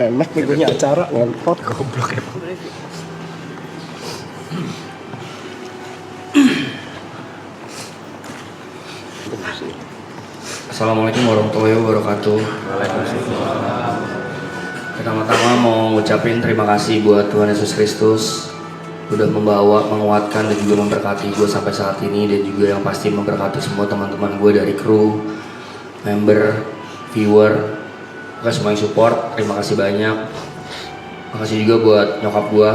Enak nih punya acara ngentot Goblok emang. Assalamualaikum warahmatullahi wabarakatuh. Pertama-tama mau ngucapin terima kasih buat Tuhan Yesus Kristus udah membawa, menguatkan dan juga memberkati gue sampai saat ini, dan juga yang pasti memberkati semua teman-teman gue dari kru, member, viewer, semua yang support. Terima kasih banyak. Makasih juga buat nyokap gue,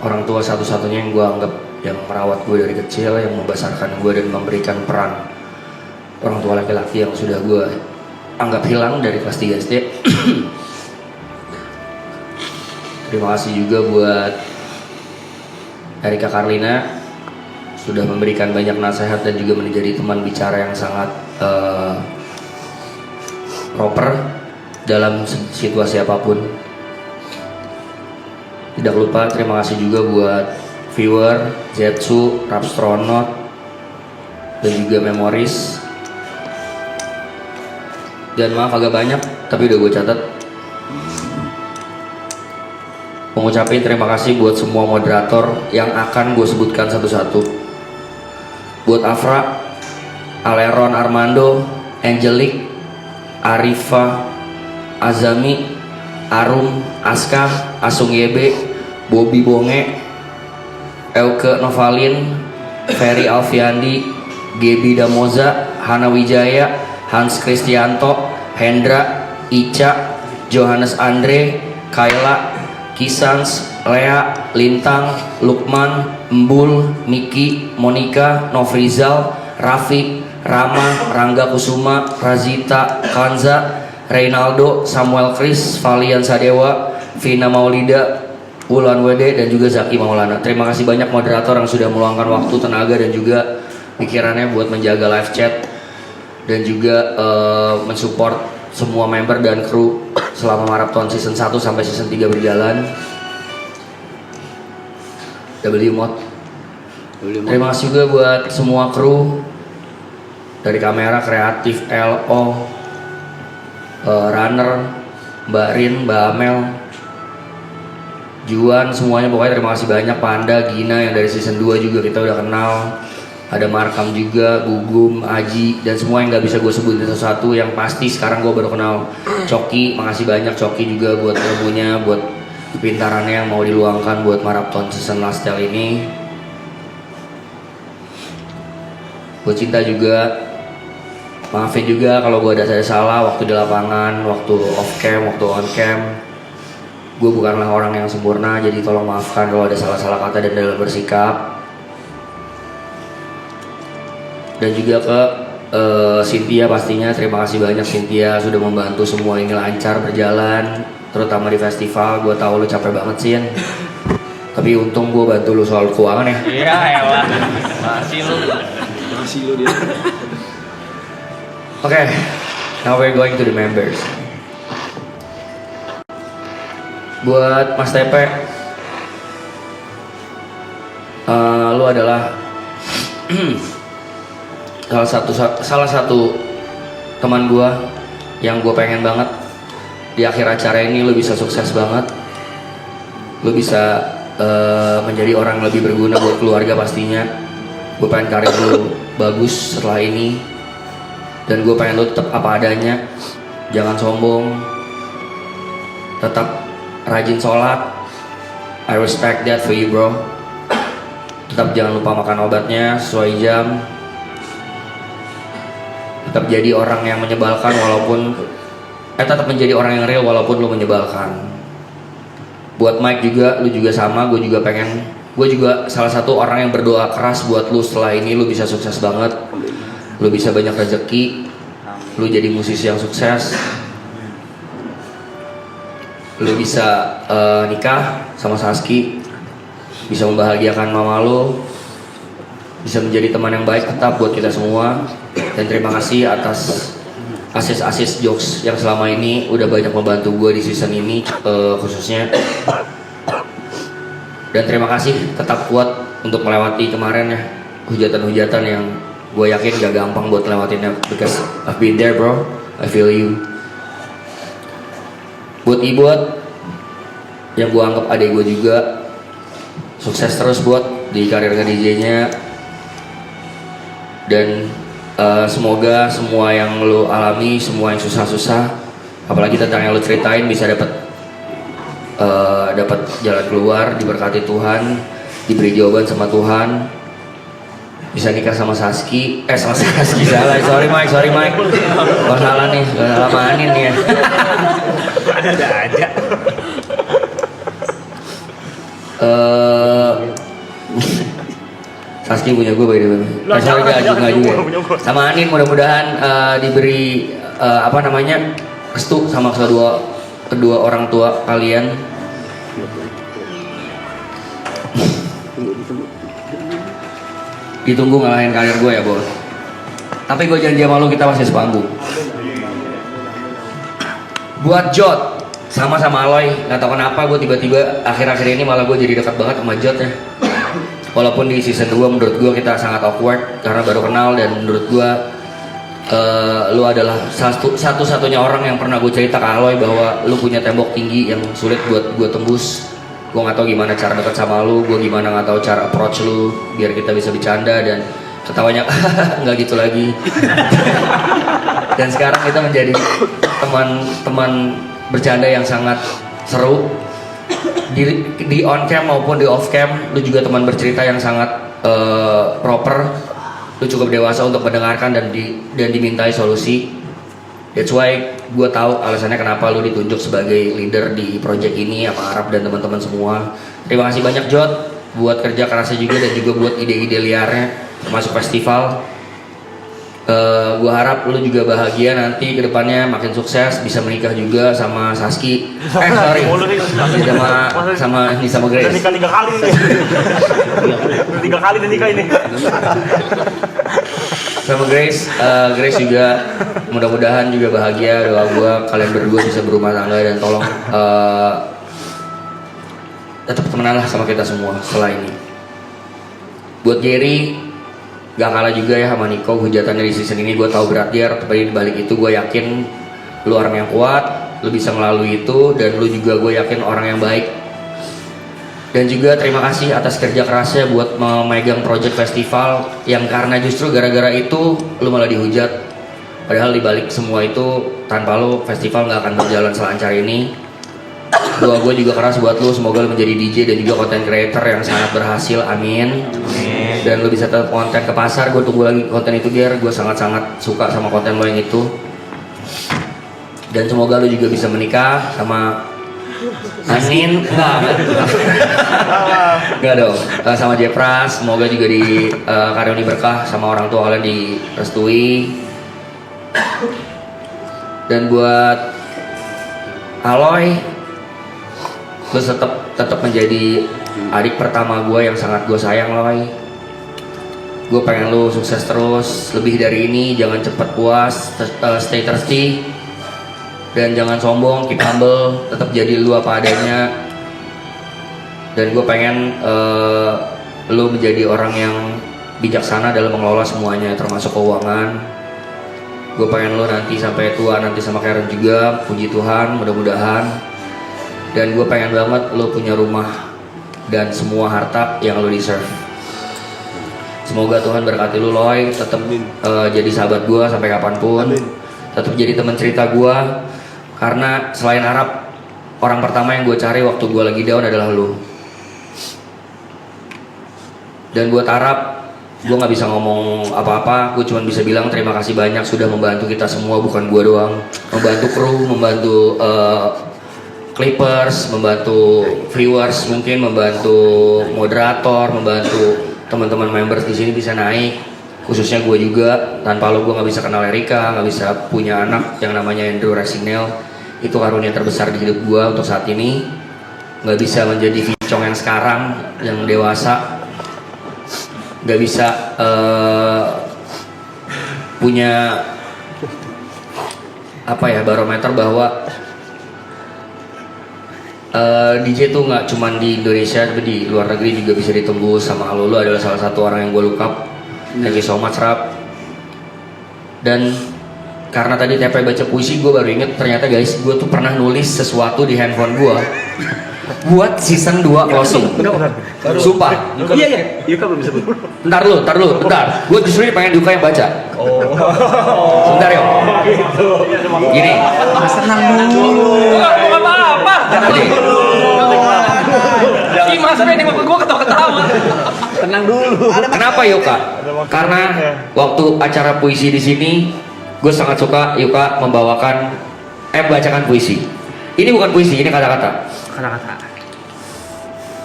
orang tua satu-satunya yang gue anggap, yang merawat gue dari kecil, yang membesarkan gue dan memberikan peran orang tua laki-laki yang sudah gue anggap hilang dari kelas 3 SD. Terima kasih juga buat Erika Karlina, sudah memberikan banyak nasihat dan juga menjadi teman bicara yang sangat proper dalam situasi apapun. Tidak lupa terima kasih juga buat viewer, Zetsu, Rapstronaut, dan juga Memoris. Dan maaf agak banyak, tapi udah gue catat. Mengucapin terima kasih buat semua moderator yang akan gue sebutkan satu-satu. Buat Afra, Aleron Armando, Angelic, Arifa, Azami, Arum, Aska, Asung Yebe, Bobby Bonge, Euke Novalin, Ferry Alfiandi, Gebi Damoza, Hana Wijaya, Hans Kristianto, Hendra, Ica, Johannes Andre, Kayla, Kisans, Lea, Lintang, Lukman, Embul, Miki, Monica, Novrizal, Rafiq, Rama, Rangga Kusuma, Razita, Kanza, Reynaldo, Samuel Kris, Valian Sadewa, Vina Maulida, Wulan Wede, dan juga Zaki Maulana. Terima kasih banyak moderator yang sudah meluangkan waktu, tenaga, dan juga pikirannya buat menjaga live chat dan juga mensupport semua member dan kru selama marathon season 1 sampai season 3 berjalan. WMod. Terima kasih juga buat semua kru dari kamera, kreatif, LO, runner, Mbak Rin, Mbak Amel, Juan, semuanya pokoknya terima kasih banyak. Panda, Gina yang dari season 2 juga kita udah kenal. Ada Markam juga, Gugum, Aji, dan semua yang gak bisa gue sebutin satu-satu. Yang pasti sekarang gue baru kenal Coki. Makasih banyak Coki juga buat ilmunya, buat kepintarannya yang mau diluangkan buat marathon season last kali ini. Gue cinta juga, maafin juga kalau gue ada salah waktu di lapangan, waktu off cam, waktu on cam. Gue bukanlah orang yang sempurna, jadi tolong maafkan kalau ada salah-salah kata dan dalam bersikap. Dan juga ke Cynthia pastinya, terima kasih banyak Cynthia sudah membantu semua ini lancar berjalan, terutama di festival. Gue tahu lu capek banget sih, Yan. Tapi untung gue bantu lu soal keuangan ya. Iya elah, masih lu dia. Oke, now we're going to the members. Buat Mas Tepe, lu adalah salah satu teman gue yang gue pengen banget di akhir acara ini lu bisa sukses banget, lu bisa menjadi orang lebih berguna buat keluarga pastinya. Gue pengen karir lu bagus setelah ini, dan gue pengen lu tetap apa adanya, jangan sombong, tetap rajin sholat. I respect that for you bro. Tetap jangan lupa makan obatnya sesuai jam. Tetap jadi orang yang menyebalkan walaupun tetap menjadi orang yang real walaupun lu menyebalkan. Buat Mike juga, lu juga sama. Gue juga salah satu orang yang berdoa keras buat lu setelah ini lu bisa sukses banget. Lu bisa banyak rezeki, lu jadi musisi yang sukses, lu bisa nikah sama Saski, bisa membahagiakan mama lu, bisa menjadi teman yang baik tetap buat kita semua. Dan terima kasih atas asis jokes yang selama ini udah banyak membantu gue di season ini khususnya. Dan terima kasih tetap kuat untuk melewati kemarin ya. hujatan-hujatan yang gue yakin gak gampang buat lewatinnya, because I've been there bro, I feel you. Buat Ibot yang gue anggap adik gue juga, sukses terus buat di karir DJ-nya, dan semoga semua yang lo alami, semua yang susah-susah, apalagi tentang yang lo ceritain, bisa dapat jalan keluar, diberkati Tuhan, diberi jawaban sama Tuhan, bisa nikah sama Saski, sorry Mike, gak salah nih, gak salah manin nih ya. Ada aja. Saski punya gue by the way. Sorry gak juga. Sama Anin mudah-mudahan diberi restu sama kedua orang tua kalian. Ditunggu ngalahin karir gue ya bos. Tapi gue janji sama lu, kita masih sepanggung. Buat Jot sama Aloy, nggak tahu kenapa gue tiba-tiba akhir-akhir ini malah gue jadi dekat banget sama Jot ya. Walaupun di season 2 menurut gue kita sangat awkward karena baru kenal, dan menurut gue lu adalah satu-satunya orang yang pernah gue cerita ke Aloy bahwa lu punya tembok tinggi yang sulit buat gue tembus. Gue nggak tahu gimana cara dekat sama lu, gue gimana nggak tahu cara approach lu biar kita bisa bercanda dan ketawanya nggak gitu lagi. Dan sekarang kita menjadi teman bercanda yang sangat seru di on cam maupun di off cam. Lu juga teman bercerita yang sangat proper. Lu cukup dewasa untuk mendengarkan dan dimintai solusi. That's why gue tahu alasannya kenapa lu ditunjuk sebagai leader di project ini sama Arab dan teman-teman semua. Terima kasih banyak Jot buat kerja kerasnya juga, dan juga buat ide-ide liarnya termasuk festival. Gue harap lu juga bahagia nanti ke depannya, makin sukses, bisa menikah juga sama Saski. Sama Grace. Udah nikah 3 kali nih. Udah 3 kali udah nikah ini. Sama Grace juga mudah-mudahan juga bahagia. Doa gue kalian berdua bisa berumah tangga, dan tolong tetap temenanlah sama kita semua setelah ini. Buat Jerry, gak kalah juga ya sama Nico hujatannya di season ini. Gue tahu berat dia, tapi di balik itu gue yakin lu orang yang kuat, lu bisa melalui itu, dan lu juga gue yakin orang yang baik. Dan juga terima kasih atas kerja kerasnya buat memegang project festival, yang karena justru gara-gara itu lu malah dihujat. Padahal di balik semua itu, tanpa lu festival gak akan berjalan selancar ini. Doa gue juga keras buat lu, semoga lu menjadi DJ dan juga content creator yang sangat berhasil, amin. Dan lu bisa tetap konten ke pasar. Gue tunggu lagi konten itu biar gue sangat-sangat suka sama konten lo yang itu. Dan semoga lu juga bisa menikah sama Anin, enggak dong, sama Jepras. Semoga juga di karuniai berkah sama orang tua kalian direstui. Dan buat Aloy, lu tetap menjadi adik pertama gue yang sangat gue sayang, Loy. Gue pengen lu sukses terus, lebih dari ini, jangan cepat puas, stay thirsty, dan jangan sombong, keep humble, tetap jadi lu apa adanya. Dan gue pengen lu menjadi orang yang bijaksana dalam mengelola semuanya, termasuk keuangan. Gue pengen lu nanti sampai tua nanti sama Karen juga, puji Tuhan, mudah-mudahan. Dan gue pengen banget lu punya rumah dan semua harta yang lu deserve. Semoga Tuhan berkati lu, Loy, tetap jadi sahabat gue sampai kapanpun. Tetap jadi teman cerita gue, karena selain Arab, orang pertama yang gue cari waktu gue lagi down adalah lu. Dan buat Arab, gue gak bisa ngomong apa-apa. Gue cuma bisa bilang terima kasih banyak sudah membantu kita semua, bukan gue doang. Membantu kru, membantu clippers, membantu viewers, mungkin membantu moderator, membantu teman-teman members di sini bisa naik. Khususnya gue juga, tanpa lo gue nggak bisa kenal Erika, nggak bisa punya anak yang namanya Andrew Rasinel. Itu karunia terbesar di hidup gue untuk saat ini. Nggak bisa menjadi Vicong yang sekarang, yang dewasa. Nggak bisa punya barometer bahwa DJ tuh nggak cuma di Indonesia, tapi di luar negeri juga bisa ditembus sama lo. Lo adalah salah satu orang yang gue look up. Thank you so much Rap. Dan karena tadi TP baca puisi, gue baru inget ternyata guys, gue tuh pernah nulis sesuatu di handphone gue buat season 2 closing. Sumpah. Iya. Yuka belum sebut. Bentar lu. Gue justru ini pengen Yuka yang baca. Sebentar yuk. Gini. Senang dulu. Bukan apa-apa. Gini. Si Mas Ben yang gue ketawa-ketawa. Tenang dulu. Kenapa Yuka? Karena waktu acara puisi di sini, gue sangat suka Yuka membacakan puisi. Ini bukan puisi, ini kata-kata.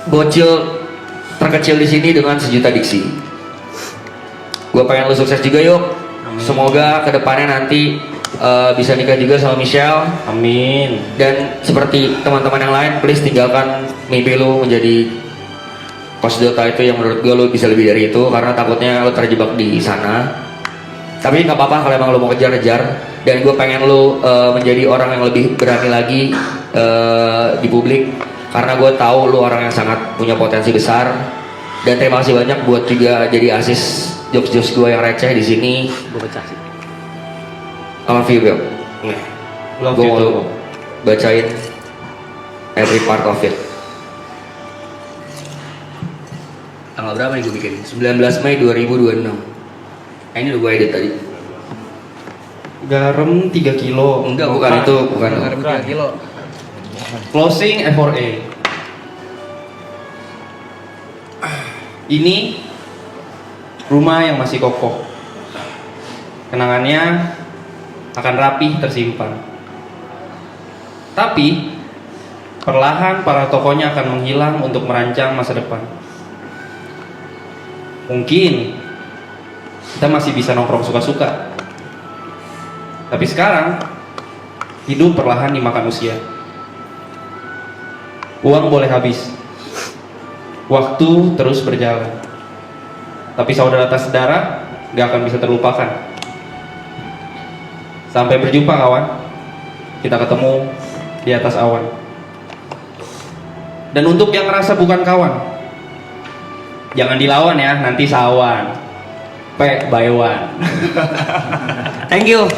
Bocil terkecil di sini dengan sejuta diksi. Gue pengen lu sukses juga yuk. Semoga kedepannya nanti bisa nikah juga sama Michelle. Amin. Dan seperti teman-teman yang lain, please tinggalkan mimpi lu menjadi Posdota itu yang menurut gue lu bisa lebih dari itu, karena takutnya lu terjebak di sana. Tapi nggak apa-apa kalau emang lu mau kejar-kejar. Dan gue pengen lu menjadi orang yang lebih berani lagi di publik, karena gue tahu lu orang yang sangat punya potensi besar. Dan terima kasih banyak buat juga jadi asis jokes gue yang receh di sini. Gue baca sih. I love you, Bel. Gue mau lu bacain every part of it. Tanggal berapa nih gue bikin? 19 Mei 2026. Ini udah gue edit tadi. Garam 3 kilo. Enggak, bukan itu, bukan. Garam 3 kilo. Closing F4A. Ini rumah yang masih kokoh. Kenangannya akan rapi tersimpan. Tapi perlahan para tokohnya akan menghilang untuk merancang masa depan. Mungkin kita masih bisa nongkrong suka-suka. Tapi sekarang hidup perlahan dimakan usia. Uang boleh habis. Waktu terus berjalan. Tapi saudara tak sedara gak akan bisa terlupakan. Sampai berjumpa kawan. Kita ketemu di atas awan. Dan untuk yang ngerasa bukan kawan, jangan dilawan ya, nanti sawan. By one. Thank you.